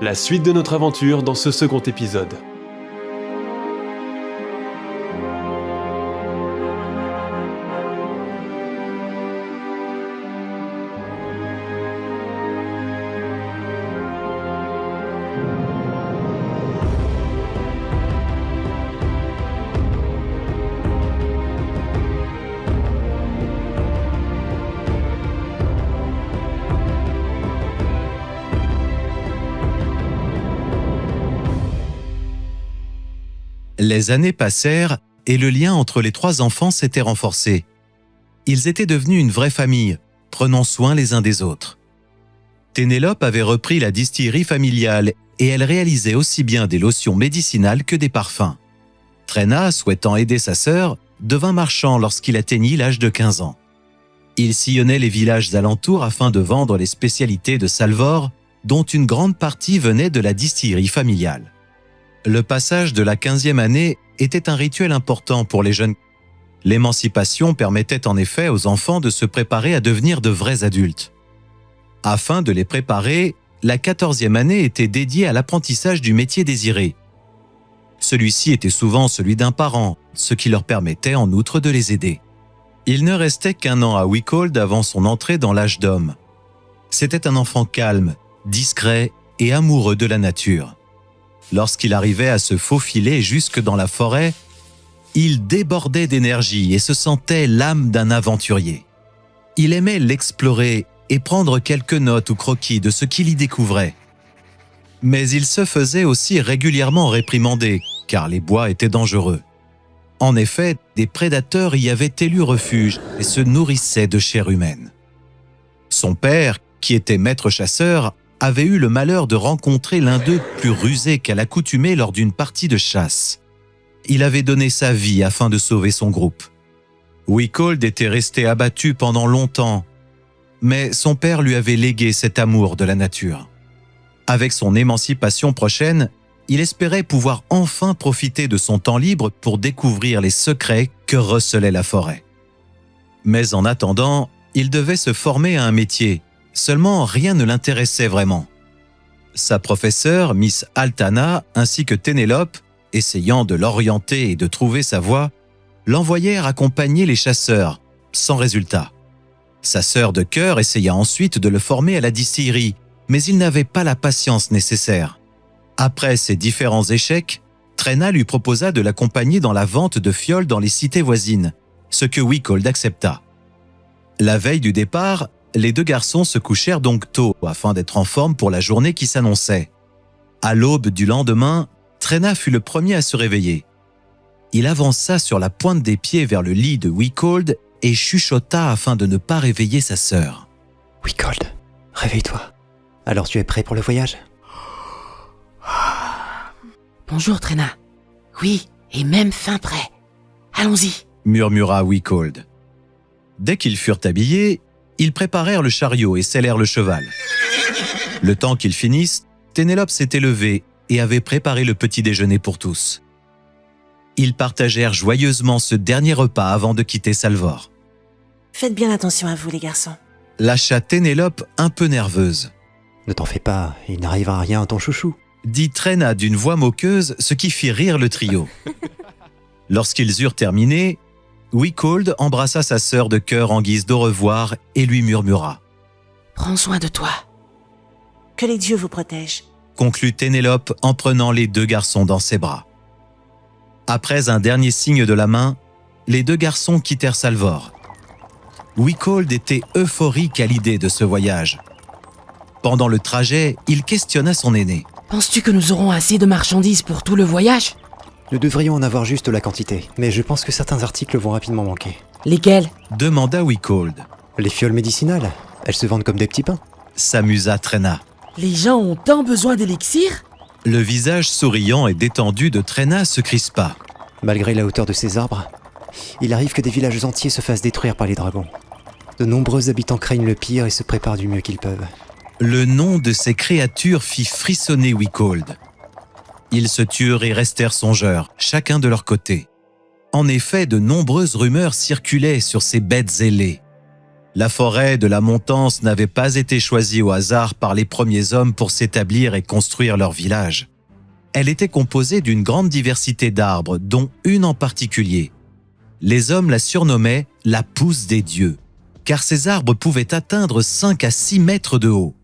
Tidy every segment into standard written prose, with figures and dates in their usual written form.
La suite de notre aventure dans ce second épisode. Les années passèrent et le lien entre les trois enfants s'était renforcé. Ils étaient devenus une vraie famille, prenant soin les uns des autres. Ténélope avait repris la distillerie familiale et elle réalisait aussi bien des lotions médicinales que des parfums. Trena, souhaitant aider sa sœur, devint marchand lorsqu'il atteignit l'âge de 15 ans. Il sillonnait les villages alentours afin de vendre les spécialités de Salvor, dont une grande partie venait de la distillerie familiale. Le passage de la 15e année était un rituel important pour les jeunes. L'émancipation permettait en effet aux enfants de se préparer à devenir de vrais adultes. Afin de les préparer, la 14e année était dédiée à l'apprentissage du métier désiré. Celui-ci était souvent celui d'un parent, ce qui leur permettait en outre de les aider. Il ne restait qu'un an à Wichold avant son entrée dans l'âge d'homme. C'était un enfant calme, discret et amoureux de la nature. Lorsqu'il arrivait à se faufiler jusque dans la forêt, il débordait d'énergie et se sentait l'âme d'un aventurier. Il aimait l'explorer et prendre quelques notes ou croquis de ce qu'il y découvrait. Mais il se faisait aussi régulièrement réprimander, car les bois étaient dangereux. En effet, des prédateurs y avaient élu refuge et se nourrissaient de chair humaine. Son père, qui était maître chasseur, avait eu le malheur de rencontrer l'un d'eux plus rusé qu'à l'accoutumée lors d'une partie de chasse. Il avait donné sa vie afin de sauver son groupe. Wichold était resté abattu pendant longtemps, mais son père lui avait légué cet amour de la nature. Avec son émancipation prochaine, il espérait pouvoir enfin profiter de son temps libre pour découvrir les secrets que recelait la forêt. Mais en attendant, il devait se former à un métier. Seulement, rien ne l'intéressait vraiment. Sa professeure, Miss Altana, ainsi que Ténélope, essayant de l'orienter et de trouver sa voie, l'envoyèrent accompagner les chasseurs, sans résultat. Sa sœur de cœur essaya ensuite de le former à la distillerie, mais il n'avait pas la patience nécessaire. Après ces différents échecs, Trena lui proposa de l'accompagner dans la vente de fioles dans les cités voisines, ce que Wichold accepta. La veille du départ, les deux garçons se couchèrent donc tôt afin d'être en forme pour la journée qui s'annonçait. À l'aube du lendemain, Trena fut le premier à se réveiller. Il avança sur la pointe des pieds vers le lit de Wichold et chuchota afin de ne pas réveiller sa sœur. « Wichold, réveille-toi. Alors tu es prêt pour le voyage ?»« Bonjour Trena. Oui, et même fin prêt. Allons-y. » murmura Wichold. Dès qu'ils furent habillés, ils préparèrent le chariot et sellèrent le cheval. Le temps qu'ils finissent, Ténélope s'était levée et avait préparé le petit déjeuner pour tous. Ils partagèrent joyeusement ce dernier repas avant de quitter Salvor. Faites bien attention à vous, les garçons. Lâcha Ténélope un peu nerveuse. « Ne t'en fais pas, il n'arrivera rien à ton chouchou. » dit Trena d'une voix moqueuse, ce qui fit rire le trio. Lorsqu'ils eurent terminé, Wichold embrassa sa sœur de cœur en guise d'au revoir et lui murmura. « Prends soin de toi. » « Que les dieux vous protègent. » conclut Ténélope en prenant les deux garçons dans ses bras. Après un dernier signe de la main, les deux garçons quittèrent Salvor. Wichold était euphorique à l'idée de ce voyage. Pendant le trajet, il questionna son aîné. « Penses-tu que nous aurons assez de marchandises pour tout le voyage ?» Nous devrions en avoir juste la quantité, mais je pense que certains articles vont rapidement manquer. « Lesquels ?» demanda Wichold. « Les fioles médicinales, elles se vendent comme des petits pains. » s'amusa Trena. « Les gens ont tant besoin d'élixir ?» Le visage souriant et détendu de Trena se crispa. Malgré la hauteur de ces arbres, il arrive que des villages entiers se fassent détruire par les dragons. De nombreux habitants craignent le pire et se préparent du mieux qu'ils peuvent. Le nom de ces créatures fit frissonner Wichold. Ils se turent et restèrent songeurs, chacun de leur côté. En effet, de nombreuses rumeurs circulaient sur ces bêtes ailées. La forêt de la Montance n'avait pas été choisie au hasard par les premiers hommes pour s'établir et construire leur village. Elle était composée d'une grande diversité d'arbres, dont une en particulier. Les hommes la surnommaient « la pousse des dieux », car ces arbres pouvaient atteindre 5 à 6 mètres de haut.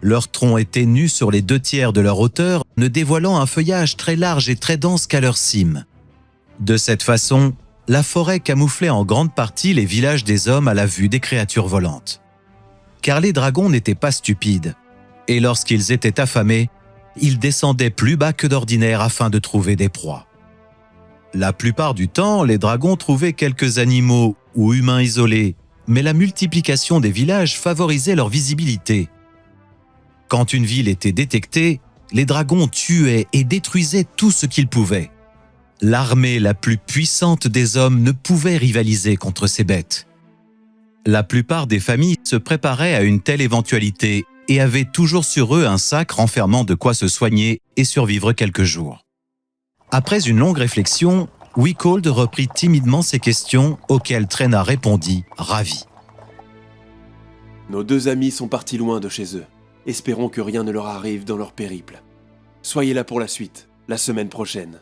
Leurs troncs étaient nus sur les 2/3 de leur hauteur, ne dévoilant un feuillage très large et très dense qu'à leur cime. De cette façon, la forêt camouflait en grande partie les villages des hommes à la vue des créatures volantes. Car les dragons n'étaient pas stupides, et lorsqu'ils étaient affamés, ils descendaient plus bas que d'ordinaire afin de trouver des proies. La plupart du temps, les dragons trouvaient quelques animaux ou humains isolés, mais la multiplication des villages favorisait leur visibilité. Quand une ville était détectée, les dragons tuaient et détruisaient tout ce qu'ils pouvaient. L'armée la plus puissante des hommes ne pouvait rivaliser contre ces bêtes. La plupart des familles se préparaient à une telle éventualité et avaient toujours sur eux un sac renfermant de quoi se soigner et survivre quelques jours. Après une longue réflexion, Wickhald reprit timidement ses questions auxquelles Traîna répondit, ravi. Nos 2 amis sont partis loin de chez eux. Espérons que rien ne leur arrive dans leur périple. Soyez là pour la suite, la semaine prochaine.